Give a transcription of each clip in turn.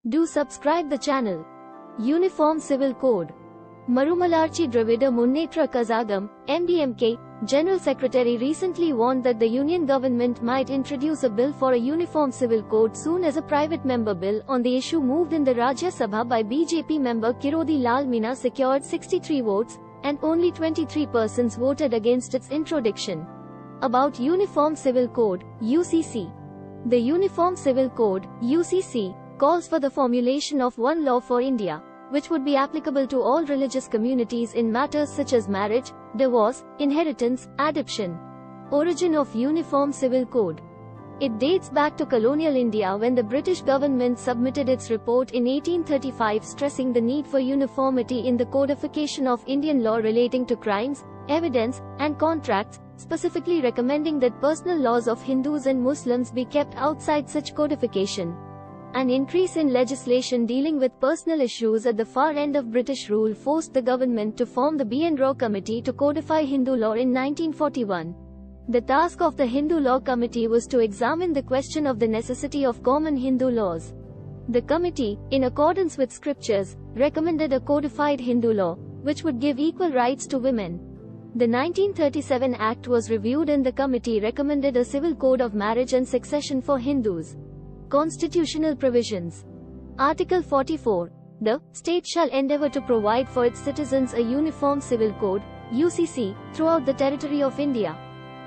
Do subscribe the channel. Uniform Civil Code. Marumalarchi Dravida Munnetra Kazhagam, MDMK, General Secretary recently warned that the union government might introduce a bill for a uniform civil code soon as a private member bill on the issue moved in the Rajya Sabha by BJP member Kirodi Lal Meena secured 63 votes, and only 23 persons voted against its introduction. About Uniform Civil Code, UCC. The Uniform Civil Code, UCC, calls for the formulation of one law for India, which would be applicable to all religious communities in matters such as marriage, divorce, inheritance, adoption. Origin of Uniform Civil Code. It dates back to colonial India when the British government submitted its report in 1835 stressing the need for uniformity in the codification of Indian law relating to crimes, evidence, and contracts, specifically recommending that personal laws of Hindus and Muslims be kept outside such codification. An increase in legislation dealing with personal issues at the far end of British rule forced the government to form the B. N. Rao Committee to codify Hindu law in 1941. The task of the Hindu Law Committee was to examine the question of the necessity of common Hindu laws. The committee, in accordance with scriptures, recommended a codified Hindu law, which would give equal rights to women. The 1937 Act was reviewed and the committee recommended a civil code of marriage and succession for Hindus. Constitutional Provisions. Article 44. The state shall endeavour to provide for its citizens a uniform civil code, UCC, throughout the territory of India.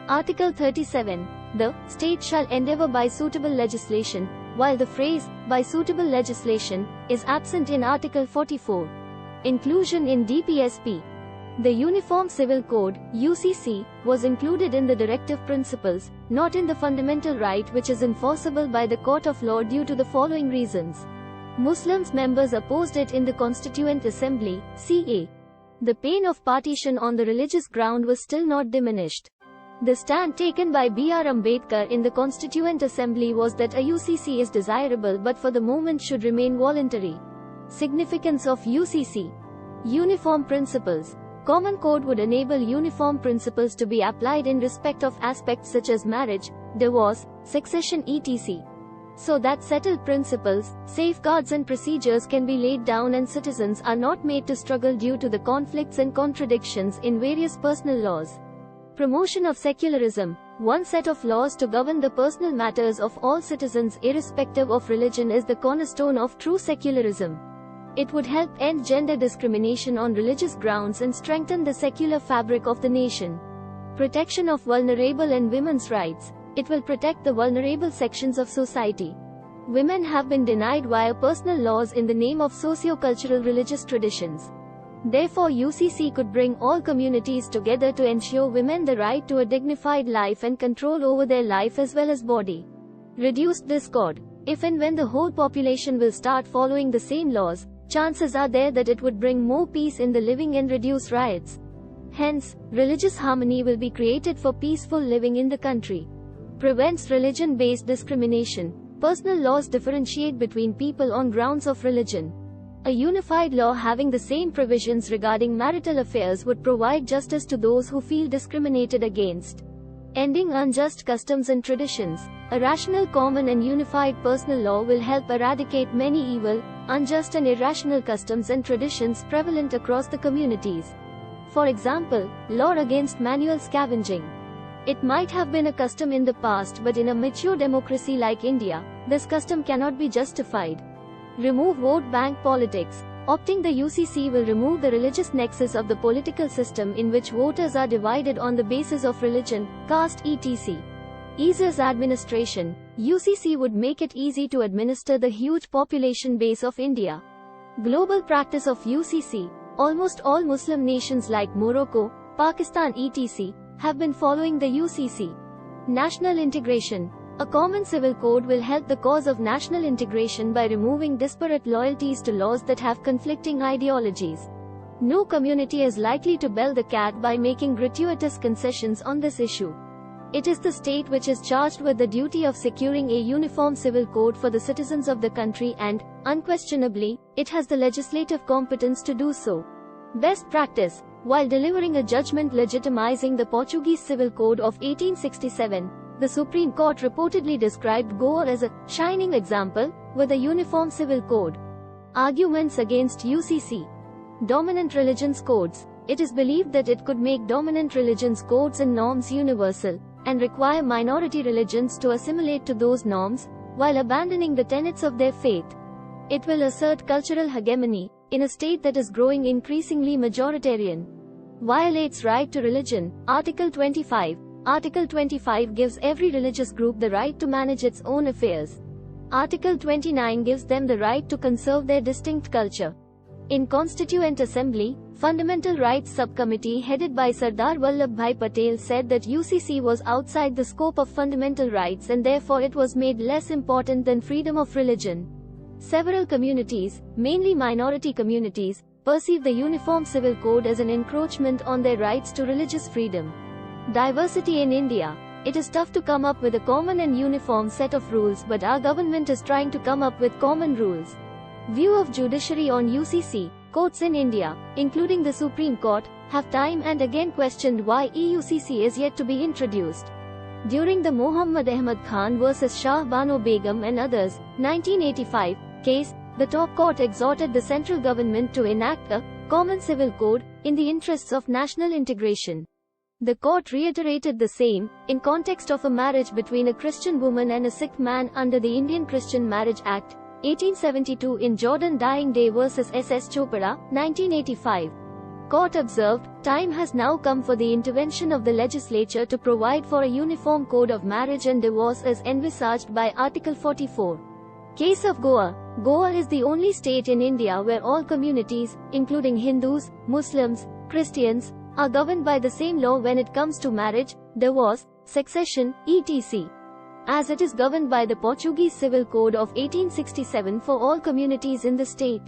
Article 37. The state shall endeavour by suitable legislation, while the phrase, by suitable legislation, is absent in Article 44. Inclusion in DPSP. The Uniform Civil Code, UCC, was included in the directive principles, not in the fundamental right which is enforceable by the court of law due to the following reasons. Muslims members opposed it in the Constituent Assembly, CA. The pain of partition on the religious ground was still not diminished. The stand taken by B.R. Ambedkar in the Constituent Assembly was that a UCC is desirable but for the moment should remain voluntary. Significance of UCC. Uniform Principles. Common code would enable uniform principles to be applied in respect of aspects such as marriage, divorce, succession etc. So that settled principles, safeguards and procedures can be laid down and citizens are not made to struggle due to the conflicts and contradictions in various personal laws. Promotion of secularism. One set of laws to govern the personal matters of all citizens irrespective of religion is the cornerstone of true secularism. It would help end gender discrimination on religious grounds and strengthen the secular fabric of the nation. Protection of vulnerable and women's rights. It will protect the vulnerable sections of society. Women have been denied via personal laws in the name of socio-cultural religious traditions. Therefore, UCC could bring all communities together to ensure women the right to a dignified life and control over their life as well as body. Reduced discord. If and when the whole population will start following the same laws, chances are there that it would bring more peace in the living and reduce riots. Hence, religious harmony will be created for peaceful living in the country. Prevents religion-based discrimination. Personal laws differentiate between people on grounds of religion. A unified law having the same provisions regarding marital affairs would provide justice to those who feel discriminated against. Ending unjust customs and traditions. A rational, common and unified personal law will help eradicate many evil, unjust and irrational customs and traditions prevalent across the communities. For example, law against manual scavenging. It might have been a custom in the past, but in a mature democracy like India, this custom cannot be justified. Remove vote bank politics. Opting the UCC will remove the religious nexus of the political system in which voters are divided on the basis of religion, caste etc. Eases administration. UCC would make it easy to administer the huge population base of India. Global practice of UCC. Almost all Muslim nations like Morocco, Pakistan etc. have been following the UCC. National integration. A common civil code will help the cause of national integration by removing disparate loyalties to laws that have conflicting ideologies. No community is likely to bell the cat by making gratuitous concessions on this issue. It is the state which is charged with the duty of securing a uniform civil code for the citizens of the country and, unquestionably, it has the legislative competence to do so. Best practice. While delivering a judgment legitimizing the Portuguese Civil Code of 1867, the Supreme Court reportedly described Goa as a shining example with a uniform civil code. Arguments against UCC. Dominant religions codes. It is believed that it could make dominant religions codes and norms universal, and require minority religions to assimilate to those norms, while abandoning the tenets of their faith. It will assert cultural hegemony, in a state that is growing increasingly majoritarian. Violates right to religion. Article 25. Article 25 gives every religious group the right to manage its own affairs. Article 29 gives them the right to conserve their distinct culture. In Constituent Assembly, Fundamental Rights Subcommittee headed by Sardar Vallabhbhai Patel said that UCC was outside the scope of fundamental rights and therefore it was made less important than freedom of religion. Several communities, mainly minority communities, perceive the Uniform Civil Code as an encroachment on their rights to religious freedom. Diversity in India. It is tough to come up with a common and uniform set of rules, but our government is trying to come up with common rules. View of judiciary on UCC. Courts in India, including the Supreme Court, have time and again questioned why EUCC is yet to be introduced. During the Muhammad Ahmad Khan vs Shah Bano Begum and others, 1985, case, the top court exhorted the central government to enact a common civil code in the interests of national integration. The court reiterated the same, in context of a marriage between a Christian woman and a Sikh man under the Indian Christian Marriage Act, 1872 in Jordan Dying Day vs S.S. Chopra, 1985. Court observed, time has now come for the intervention of the legislature to provide for a uniform code of marriage and divorce as envisaged by Article 44. Case of Goa. Goa is the only state in India where all communities, including Hindus, Muslims, Christians, are governed by the same law when it comes to marriage, divorce, succession, etc. as it is governed by the Portuguese Civil Code of 1867 for all communities in the state.